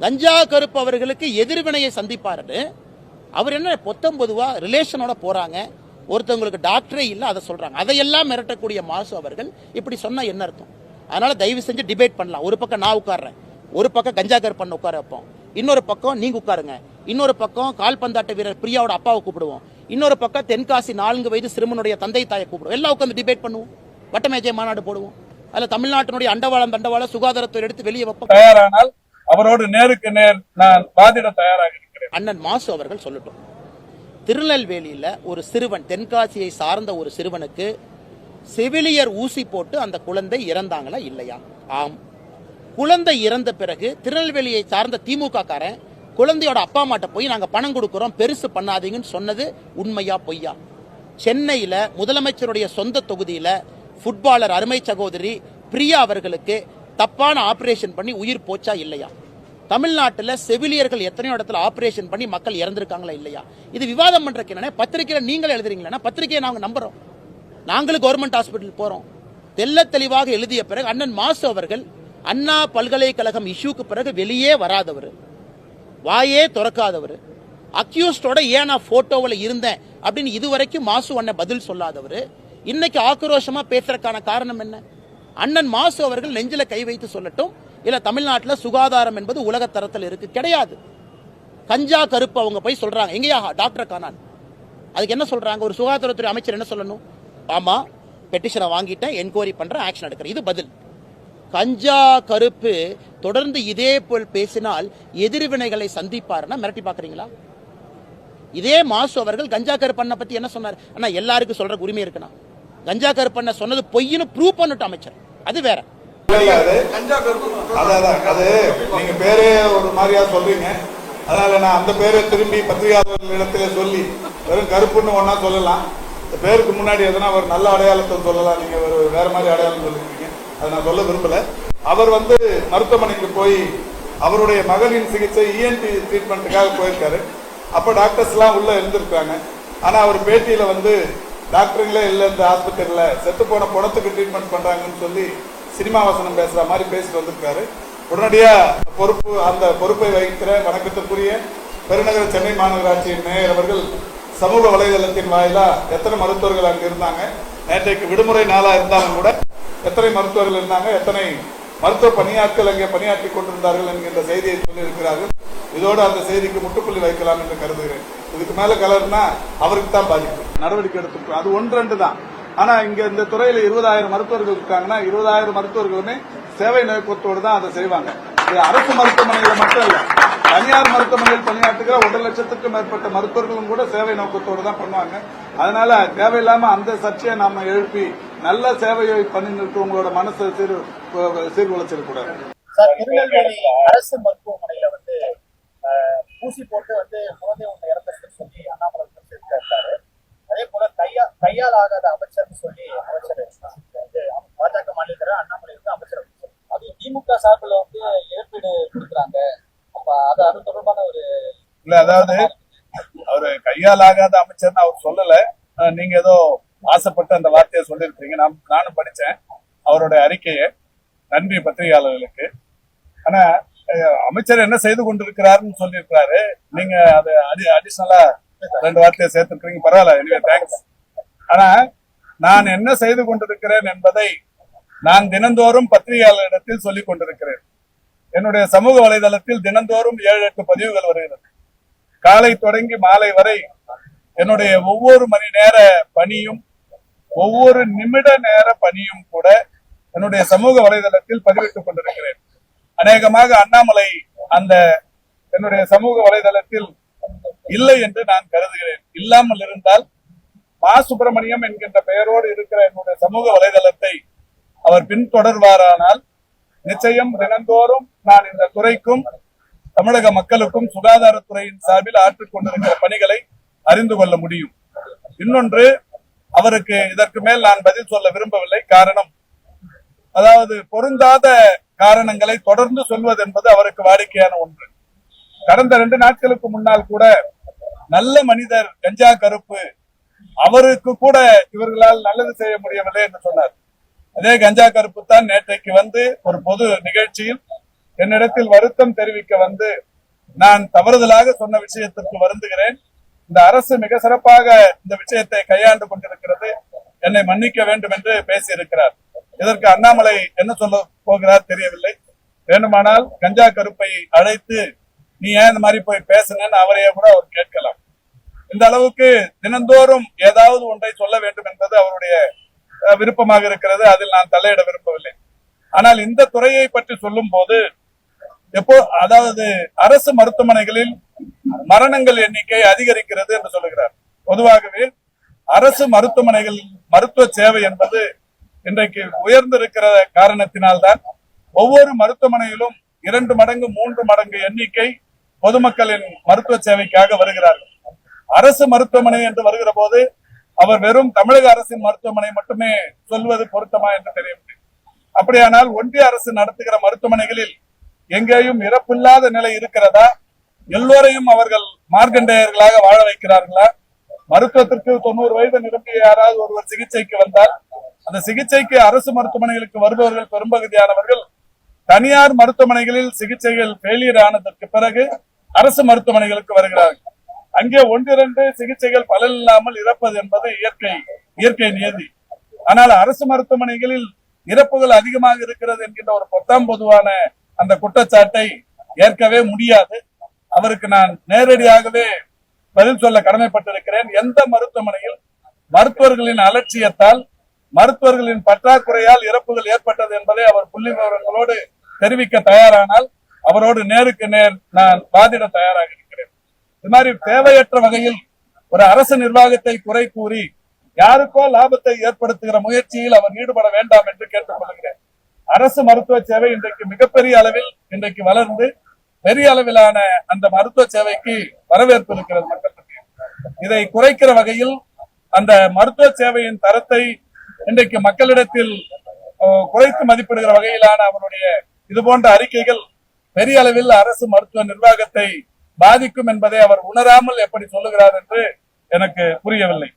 கஞ்சா கருப்பு அவர்களுக்கு எதிர்வினையை சந்திப்பாருன்னு அவர் என்ன பொத்தம்பொதுவா ரிலேஷனோட போறாங்க. ஒருத்தவங்களுக்கு டாக்டரே இல்லை அதை சொல்றாங்க. அதையெல்லாம் மிரட்டக்கூடிய மாசு அவர்கள் இப்படி சொன்னா என்ன அர்த்தம்? அதனால தயவு செஞ்சு டிபேட் பண்ணலாம். ஒரு பக்கம் நான் உட்கார்றேன், ஒரு பக்கம் கஞ்சா கருப்பன் உட்கார வைப்போம், இன்னொரு பக்கம் நீங்க உட்காருங்க, இன்னொரு பக்கம் கால்பந்தாட்ட வீரர் பிரியாவோட அப்பாவை கூப்பிடுவோம், இன்னொரு பக்கம் தென்காசி 4 வயது சிறுவனுடைய தந்தை தாயை கூப்பிடுவோம். எல்லாம் உட்காந்து டிபேட் பண்ணுவோம், வட்டமேஜை மாநாடு போடுவோம். அதுல தமிழ்நாட்டினுடைய அண்டவாளம் தண்டவாளம் சுகாதாரத்துறை எடுத்து வெளியே வைப்போம். தயாரானால் அவரோடு நேருக்கு நேர் நான் வாதிட தயாராக இருக்கிறேன். அண்ணன் மாசு அவர்கள் சொல்லட்டும். திருநெல்வேலியில ஒரு சிறுவன், தென்காசியை சார்ந்த ஒரு சிறுவனுக்கு செவிலியர் ஊசி போட்டு அந்த குழந்தை இறந்தாங்களா இல்லையா? ஆம். குழந்தை இறந்த பிறகு திருநெல்வேலியை சார்ந்த திமுக காரன் குழந்தையோட அப்பா அம்மாட்ட போய் நாங்க பணம் கொடுக்கிறோம் பெருசு பண்ணாதீங்கன்னு சொன்னது உண்மையா பொய்யா? சென்னையில முதலமைச்சருடைய சொந்த தொகுதியில ஃபுட்பாலர் அருமை சகோதரி பிரியா அவர்களுக்கு தப்பான ஆபரேஷன் பண்ணி உயிர் போச்சா இல்லையா? தமிழ்நாட்டில் செவிலியர்கள் எத்தனையோ இடத்துல ஆபரேஷன் பண்ணி மக்கள் இறந்திருக்காங்களா இல்லையா? இது விவாதம் பண்றதுக்கு என்ன? பத்திரிகையில நீங்கள் எழுதுறீங்களா? பத்திரிகையை நாங்க நம்புறோம். நாங்களும் கவர்மெண்ட் ஹாஸ்பிட்டல் போறோம். தெல்ல தெளிவாக எழுதிய பிறகு அண்ணன் மாசு அவர்கள் அண்ணா பல்கலைக்கழகம் இஷ்யூக்கு பிறகு வெளியே வராதவர், வாயே திறக்காதவர், அக்யூஸ்டோட ஏன் நான் போட்டோவில் இருந்தேன் அப்படின்னு இதுவரைக்கும் மாசு அண்ணன் பதில் சொல்லாதவர், இன்னைக்கு ஆக்ரோஷமா பேசுறதுக்கான காரணம் என்ன? அண்ணன் மாசு அவர்கள் நெஞ்சில கை வைத்து சொல்லட்டும். இல்ல தமிழ்நாட்டில் சுகாதாரம் என்பது உலக தரத்தில் இருக்கு கிடையாது. கஞ்சா கருப்பு அவங்க போய் சொல்றாங்க, எங்கயா டாக்டர் காணான், அதுக்கு என்ன சொல்றாங்க? ஒரு சுகாதாரத்துறை அமைச்சர் என்ன சொல்லணும்? ஆமா பெட்டிஷனை வாங்கிட்டேன், என்கொயரி பண்றேன், ஆக்ஷன் எடுக்கிறேன். இது பதில். கஞ்சா கருப்பு தொடர்ந்து இதே போல் பேசினால் எதிர்வினைகளை சந்திப்பாருன்னா மிரட்டி பாக்குறீங்களா? இதே மாசு அவர்கள் கஞ்சா கருப்பண்ண பத்தி என்ன சொன்னார்? ஆனா எல்லாருக்கும் சொல்ற உரிமை இருக்குன்னா கஞ்சா கருப்பண்ண சொன்னது பொய்னு ப்ரூவ் பண்ணிட்டு அமைச்சர், அது வேற. அது நீங்க பேரே ஒரு மாதிரியா சொல்றீங்க, அதனால நான் அந்த பேரை திரும்பி பத்திரிகையாளர்களிடத்துல சொல்லி வெறும் கருப்புன்னு ஒன்னா சொல்லலாம். இந்த பேருக்கு முன்னாடி எதனா ஒரு நல்ல அடையாளத்தை சொல்லலாம். நீங்க ஒரு வேற மாதிரி அடையாளம் சொல்லிருக்கீங்க, அதை நான் சொல்ல விரும்பல. அவர் மருத்துவமனைக்கு போய் அவருடைய மகனின் சிகிச்சை இஎன்டி ட்ரீட்மெண்ட்டுக்காக போயிருக்காரு. அப்ப டாக்டர்ஸ் எல்லாம் உள்ள இருந்திருக்காங்க. ஆனா அவர் பேட்டியில டாக்டருங்களே இல்லை இந்த ஆஸ்பத்திரியில, செத்து போன பணத்துக்கு ட்ரீட்மெண்ட் பண்றாங்கன்னு சொல்லி சினிமா வசனம் பேசுற மாதிரி பேசிட்டு வந்திருக்காரு. உடனடியா அந்த பொறுப்பை வகிக்கிற வணக்கத்திற்குரிய பெருநகர சென்னை மாநகராட்சியின் மேயர் அவர்கள் சமூக வலைதளத்தின் வாயிலா எத்தனை மருத்துவர்கள் அங்கு இருந்தாங்க, நேற்றைக்கு விடுமுறை நாளா இருந்தாலும் கூட எத்தனை மருத்துவர்கள் இருந்தாங்க, எத்தனை மருத்துவ பணியாட்கள் அங்கே பணியாற்றி கொண்டிருந்தார்கள் என்கின்ற செய்தியை சொல்லி இருக்கிறார்கள். இதோடு அந்த செய்திக்கு முட்டுப்புள்ளி வைக்கலாம் என்று கருதுகிறேன். இதுக்கு மேல கலர்னா அவருக்கு தான் பாதிப்பு. நடவடிக்கை எடுத்து அது 1-2 தான். ஆனா இங்க இந்த துறையில 20,000 மருத்துவர்கள் இருக்காங்கன்னா 20,000 மருத்துவர்களுமே சேவை நோக்கத்தோடு தான் அதை செய்வாங்க. இது அரசு மருத்துவமனையில மட்டும் இல்ல, தனியார் மருத்துவமனையில் பணியாற்றுகிற 1,00,000க்கும் மேற்பட்ட மருத்துவர்களும் கூட சேவை நோக்கத்தோடு தான் பண்ணுவாங்க. அதனால தேவையில்லாம அந்த சர்ச்சையை நாம எழுப்பி நல்ல சேவையை பண்ணிட்டு உங்களோட மனசை சீர்குலைச்சிடக்கூடாது. திருநெல்வேலி அரசு மருத்துவமனையில ஊசி போட்டு குழந்தை ஒன்று இறந்ததுன்னு சொல்லி அண்ணாமலை இருக்காரு. அதே போல கையால் ஆகாத அமைச்சர்னு சொல்லி அமைச்சர் பாஜக மாநில அண்ணாமலை அமைச்சர், அது திமுக சார்பில் இழப்பீடு கொடுக்குறாங்க. அப்ப அது தொடர்பான ஒரு இல்ல, அதாவது அவரு கையால் ஆகாத அமைச்சர்னு அவர் சொல்லல. நீங்க ஏதோ ஆசைப்பட்டு அந்த வார்த்தையை சொல்லிருக்கீங்க. நானும் படிச்சேன் அவருடைய அறிக்கையை. நன்றி பத்திரிகையாளர்களுக்கு. ஆனா அமைச்சர் என்ன செய்து கொண்டிருக்கிறாருன்னு சொல்லியிருக்கிறாரு. நீங்க அது அடிஷனலா 2 வார்த்தையை சேர்த்துருக்கீங்க, பரவாயில்ல, எனிவே தேங்க்ஸ். ஆனா நான் என்ன செய்து கொண்டிருக்கிறேன் என்பதை நான் தினந்தோறும் பத்திரிகையாளர்களிடத்தில் சொல்லிக் கொண்டிருக்கிறேன். என்னுடைய சமூக வலைதளத்தில் தினந்தோறும் 7-8 பதிவுகள் வருகிறது. காலை தொடங்கி மாலை வரை என்னுடைய ஒவ்வொரு மணி நேர பணியும் ஒவ்வொரு நிமிட நேர பணியும் கூட என்னுடைய சமூக வலைதளத்தில் பதிவிட்டுக் கொண்டிருக்கிறேன். அநேகமாக அண்ணாமலை அந்த என்னுடைய சமூக வலைதளத்தில் இல்லை என்று நான் கருதுகிறேன். இல்லாமல் இருந்தால் மா சுப்பிரமணியம் என்கின்ற பெயரோடு இருக்கிற என்னுடைய சமூக வலைதளத்தை அவர் பின்தொடர்வாரானால் நிச்சயம் தினந்தோறும் நான் இந்த துறைக்கும் தமிழக மக்களுக்கும் சுகாதாரத்துறையின் சார்பில் ஆற்றிக் கொண்டிருக்கிற பணிகளை அறிந்து கொள்ள முடியும். இன்னொன்று, அவருக்கு இதற்கு மேல் நான் பதில் சொல்ல விரும்பவில்லை. காரணம், அதாவது பொருந்தாத காரணங்களை தொடர்ந்து சொல்வது என்பது அவருக்கு வாடிக்கையான ஒன்று. கடந்த 2 நாட்களுக்கு முன்னால் கூட நல்ல மனிதர் கஞ்சா கருப்பு, அவருக்கு கூட இவர்களால் நல்லது செய்ய முடியவில்லை என்று சொன்னார். அதே கஞ்சா கருப்பு தான் நேற்றைக்கு ஒரு பொது நிகழ்ச்சியில் என்னிடத்தில் வருத்தம் தெரிவிக்க வந்து நான் தவறுதலாக சொன்ன விஷயத்திற்கு வருந்துகிறேன். இந்த அரசு மிக சிறப்பாக இந்த விஷயத்தை கையாண்டு கொண்டிருக்கிறது, என்னை மன்னிக்க வேண்டும் என்று பேசியிருக்கிறார். இதற்கு அண்ணாமலை என்ன சொல்ல போகிறார் தெரியவில்லை. வேண்டுமானால் கஞ்சா கருப்பை அழைத்து நீ ஏன் இந்த மாதிரி போய் பேசுங்கன்னு அவரையே கூட அவர் கேட்கலாம். இந்த அளவுக்கு தினந்தோறும் ஏதாவது ஒன்றை சொல்ல வேண்டும் என்பது அவருடைய விருப்பமாக இருக்கிறது. அதில் நான் தலையிட விரும்பவில்லை. ஆனால் இந்த துறையை பற்றி சொல்லும் போது அதாவது அரசு மருத்துவமனைகளில் மரணங்கள் எண்ணிக்கை அதிகரிக்கிறது என்று சொல்லுகிறார். பொதுவாகவே அரசு மருத்துவமனைகளில் மருத்துவ சேவை என்பது இன்றைக்கு உயர்ந்திருக்கிற காரணத்தினால்தான் ஒவ்வொரு மருத்துவமனையிலும் 2 மடங்கு 3 மடங்கு எண்ணிக்கை பொதுமக்களின் மருத்துவ சேவைக்காக வருகிறார்கள். அரசு மருத்துவமனை என்று வருகிற போது அவர் வெறும் தமிழக அரசின் மருத்துவமனை மட்டுமே சொல்வது பொருத்தமா என்று தெரியவில்லை. அப்படியானால் ஒன்றிய அரசு நடத்துகிற மருத்துவமனைகளில் எங்கேயும் இறப்பில்லாத நிலை இருக்கிறதா? எல்லோரையும் அவர்கள் மார்க்கண்டேயர்களாக வாழ வைக்கிறார்களா? மருத்துவத்திற்கு 90 வயது நிரம்பிய யாராவது ஒருவர் சிகிச்சைக்கு வந்தால் அந்த சிகிச்சைக்கு அரசு மருத்துவமனைகளுக்கு வருபவர்கள் பெரும்பகுதியானவர்கள் தனியார் மருத்துவமனைகளில் சிகிச்சைகள் ஃபெயிலியர் ஆனதற்கு பிறகு அரசு மருத்துவமனைகளுக்கு வருகிறார்கள். அங்கே 1-2 சிகிச்சைகள் பலன் இல்லாமல் இறப்பது என்பது இயற்கை நியதி. ஆனால் அரசு மருத்துவமனைகளில் இறப்புகள் அதிகமாக இருக்கிறது என்கின்ற ஒரு பொத்தாம் பொதுவான அந்த குற்றச்சாட்டை ஏற்கவே முடியாது. அவருக்கு நான் நேரடியாகவே பதில் சொல்ல கடமைப்பட்டிருக்கிறேன். எந்த மருத்துவமனையில் மருத்துவர்களின் அலட்சியத்தால் மருத்துவர்களின் பற்றாக்குறையால் இறப்புகள் ஏற்பட்டது என்பதை அவர் புள்ளி விவரங்களோடு தெரிவிக்க தயாரானால் அவரோடு நேருக்கு நேர் நான் வாதிட தயாராக இருக்கிறேன். இது மாதிரி தேவையற்ற வகையில் ஒரு அரசு நிர்வாகத்தை குறை கூறி யாருக்கோ லாபத்தை ஏற்படுத்துகிற முயற்சியில் அவர் ஈடுபட வேண்டாம் என்று கேட்டுக் கொள்கிறேன். அரசு மருத்துவ சேவை இன்றைக்கு மிகப்பெரிய அளவில் இன்றைக்கு வளர்ந்து பெரிய அளவிலான அந்த மருத்துவ சேவைக்கு வரவேற்பு இருக்கிறது மக்கள் மத்தியில். இதை குறைக்கிற வகையில் அந்த மருத்துவ சேவையின் தரத்தை இன்றைக்கு மக்களிடத்தில் குறைத்து மதிப்பிடுகிற வகையிலான அவருடைய இது போன்ற அறிக்கைகள் பெரிய அளவில் அரசு மருத்துவ நிர்வாகத்தை பாதிக்கும் என்பதை அவர் உணராமல் எப்படி சொல்லுகிறார் என்று எனக்கு புரியவில்லை.